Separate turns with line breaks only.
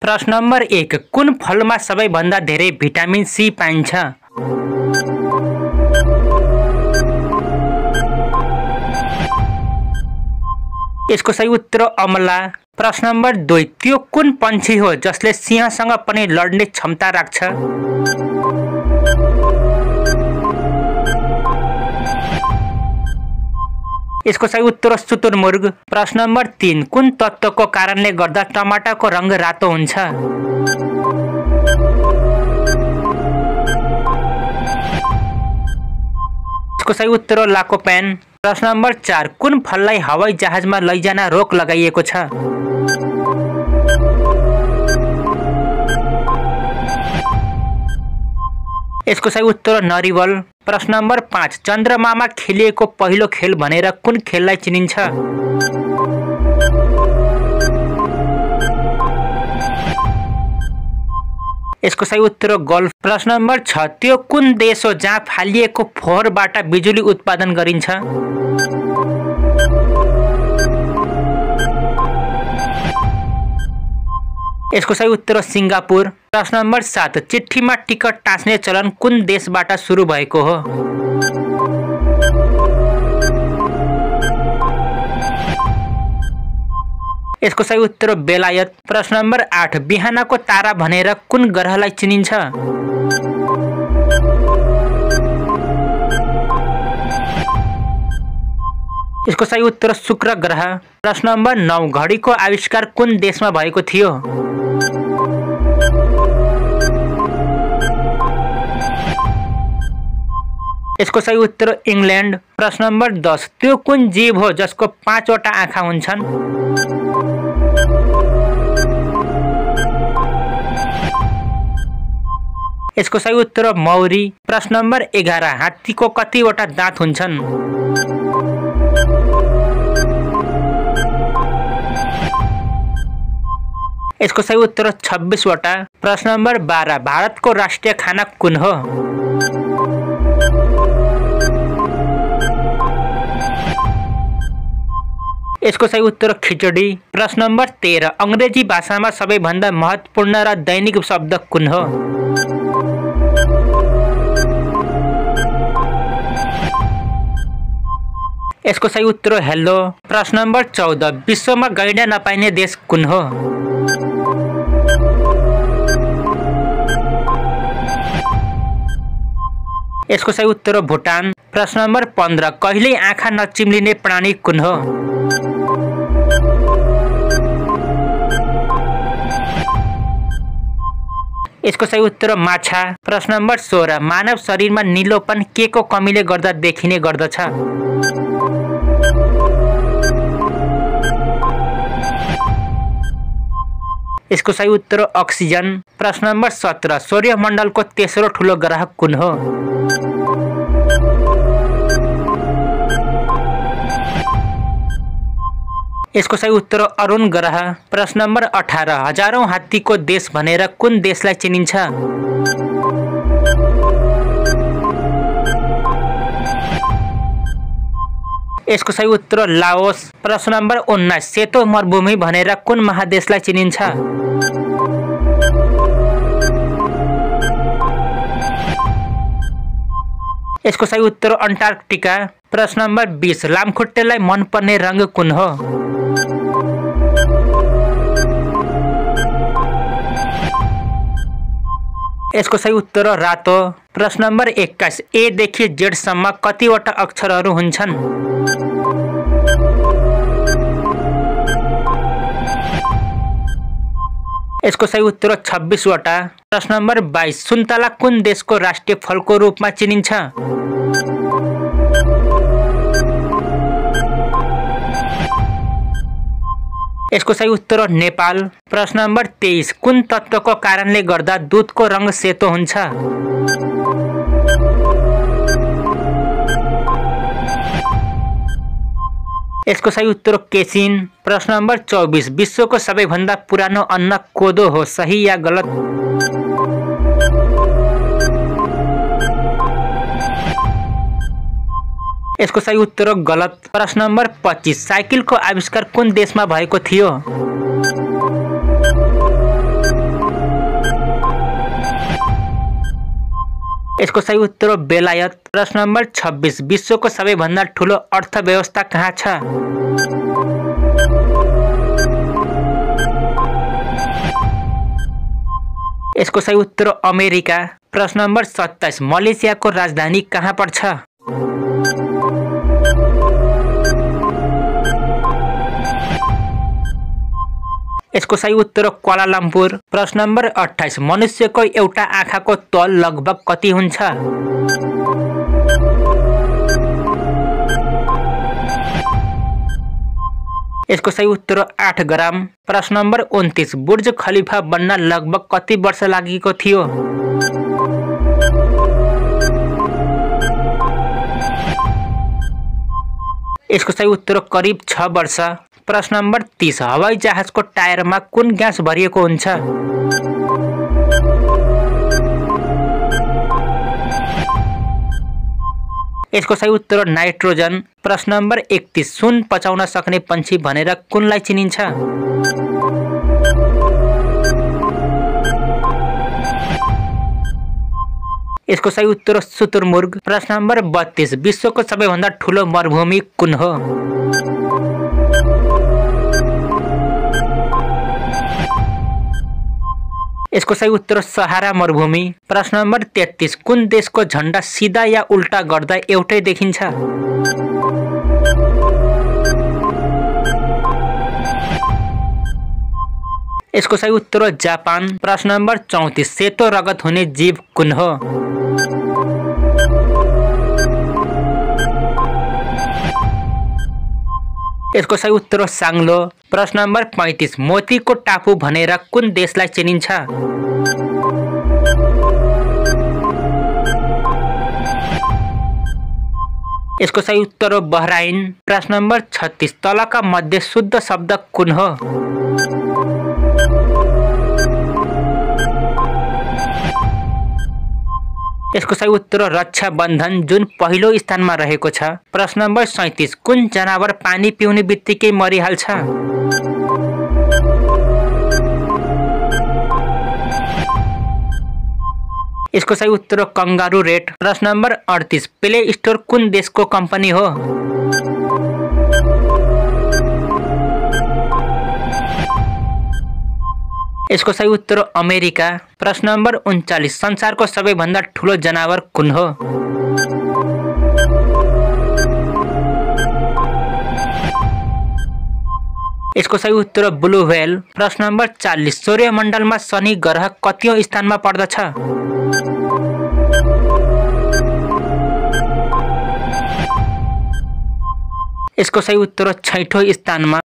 प्रश्न नम्बर 1 कुन फलमा सबैभन्दा धेरै भिटामिन सी पाइन्छ? यसको सही उत्तर अमला। प्रश्न नम्बर 2 त्यो कुन पन्छी हो जसले सिंहसँग पनि लड्ने क्षमता राख्छ? यसको सही उत्तर शुतुरमुर्ग। प्रश्न नम्बर 3 कुन तत्त्वको कारणले गर्दा टमाटरको रंग रातो हुन्छ? यसको सही उत्तर लाकोपेन। प्रश्न नम्बर 4 कुन फललाई हवाई जहाजमा लैजान रोक लगाइएको छ? यसको सही उत्तर नरिवल। प्रश्न नम्बर 5 चन्द्रमामा खेलिएको पहिलो खेल भनेर कुन खेललाई चिनिन्छ? यसको सही उत्तर गोल्फ। प्रश्न नम्बर 6 त्यो कुन देश हो जहाँ फालिएको फोहोरबाट बिजुली उत्पादन गरिन्छ? यसको सही उत्तर सिङ्गापुर। प्रश्न नम्बर 7 चिठ्ठीमा टिकट टाँच्ने चलन कुन देशबाट सुरु भएको हो? यसको सही उत्तर बेलायत। प्रश्न नम्बर 8 बिहानको तारा भनेर कुन ग्रहलाई चिनिन्छ? यसको सही उत्तर शुक्र ग्रह। प्रश्न नम्बर 9 घडीको आविष्कार कुन देशमा भएको थियो? यसको सही उत्तर इङ्ल्यान्ड। प्रश्न नम्बर 10 त्यो कुन जीव हो जसको 5 वटा आँखा हुन्छन्? यसको सही उत्तर मौरी। प्रश्न नम्बर 11 हात्तीको कतिवटा दाँत हुन्छन्? यसको सही उत्तर 26 वटा। प्रश्न नम्बर 12 भारतको राष्ट्रिय खाना कुन हो? यसको सही उत्तर खिचडी। प्रश्न नम्बर 13 अंग्रेजी भाषामा सबैभन्दा महत्त्वपूर्ण र दैनिक शब्द कुन हो? यसको सही उत्तर हेलो। प्रश्न नम्बर 14 विश्वमा गैंडा नपाइने देश कुन हो? यसको सही उत्तर भुटान। प्रश्न नम्बर 15 कहिल्यै आँखा नचिम्लिने प्राणी कुन हो? यसको सही उत्तर माछा। प्रश्न नम्बर 16 मानव शरीरमा नीलोपन के को कमीले गर्दा देखिने गर्दछ? यसको सही उत्तर अक्सिजन। प्रश्न नम्बर 17 सौर्यमण्डलको तेस्रो ठुलो ग्रह कुन हो? यसको सही उत्तर अरुण ग्रह। प्रश्न नम्बर 18 हजारौं हात्तीको देश भनेर कुन देशलाई चिनिन्छ? यसको सही उत्तर लाओस। प्रश्न नम्बर 19 सेतो मरुभूमि भनेर कुन महादेशलाई चिनिन्छ? यसको सही उत्तर अन्टार्कटिका। प्रश्न नम्बर 20 लामखुट्टेलाई मनपर्ने रंग कुन हो? यसको सही उत्तर रातो। प्रश्न नम्बर 21 ए देखि जेड सम्म कतिवटा अक्षरहरू हुन्छन्? यसको सही उत्तर 26 वटा। प्रश्न नम्बर 22 सुन्तला कुन देशको राष्ट्रिय फलको रूपमा चिनिन्छ? यसको सही उत्तर नेपाल। प्रश्न नम्बर 23 कुन तत्त्वको कारणले गर्दा दूधको रंग सेतो हुन्छ? यसको सही उत्तर केसिन। प्रश्न नम्बर 24 विश्वको सबैभन्दा पुरानो अन्न कोदो हो सही या गलत? यसको सही उत्तर गलत। प्रश्न नम्बर 25 साइकलको आविष्कार कुन देशमा भएको थियो? यसको सही उत्तर हो बेलायत। प्रश्न नम्बर 26 विश्वको सबैभन्दा ठूलो अर्थव्यवस्था कहाँ छ? यसको सही उत्तर अमेरिका। प्रश्न नम्बर 27 मलेसियाको राजधानी कहाँ पर्छ? यसको सही उत्तर क्वालालम्पुर। प्रश्न नम्बर 28 मनुष्यको एउटा आँखाको तल लगभग कति हुन्छ? यसको सही उत्तर 8 ग्राम। प्रश्न नम्बर 29 बुर्ज खलिफा बन्न लगभग कति वर्ष लागेको थियो? यसको सही उत्तर करिब 6 वर्ष। प्रश्न नम्बर 30 हवाई जहाजको टायरमा कुन ग्यास भरिएको हुन्छ? यसको सही उत्तर नाइट्रोजन। प्रश्न नम्बर 31 सुन पचाउन सक्ने पंक्षी भनेर कुनलाई चिनिन्छ? यसको सही उत्तर शुतुरमुर्ग। प्रश्न नम्बर 32 विश्वको सबैभन्दा ठूलो मरुभूमि कुन हो? यसको सही उत्तर सहारा मरुभूमि। प्रश्न नम्बर 33 कुन देशको झण्डा सिधा या उल्टा गर्दा एउटै देखिन्छ? यसको सही उत्तर हो जापान। प्रश्न नम्बर 34 सेतो रगत हुने जीव कुन हो? यसको सही उत्तर हो साङ्लो। प्रश्न नम्बर 35 मोतीको टापु भनेर कुन देशलाई चिनिन्छ? यसको सही उत्तर हो बहराइन। प्रश्न नम्बर 36 तलका मध्ये शुद्ध शब्द कुन हो? यसको सही उत्तर हो रक्षा बन्धन जुन पहिलो स्थानमा रहेको छ। प्रश्न नम्बर 37 कुन जनावर पानी पिउने बित्तिकै मरिहाल्छ? यसको सही उत्तर हो कंगारू रेट। प्रश्न नम्बर 38 प्ले स्टोर कुन देशको कम्पनी हो? यसको सही उत्तर हो अमेरिका। प्रश्न नम्बर 39 संसारको सबैभन्दा ठूलो जनावर कुन हो? यसको सही उत्तर हो ब्लू व्हेल। प्रश्न नम्बर 40 सौर्यमण्डलमा शनि ग्रह कतिऔं स्थानमा पर्दछ? यसको सही उत्तर हो 6औं स्थानमा।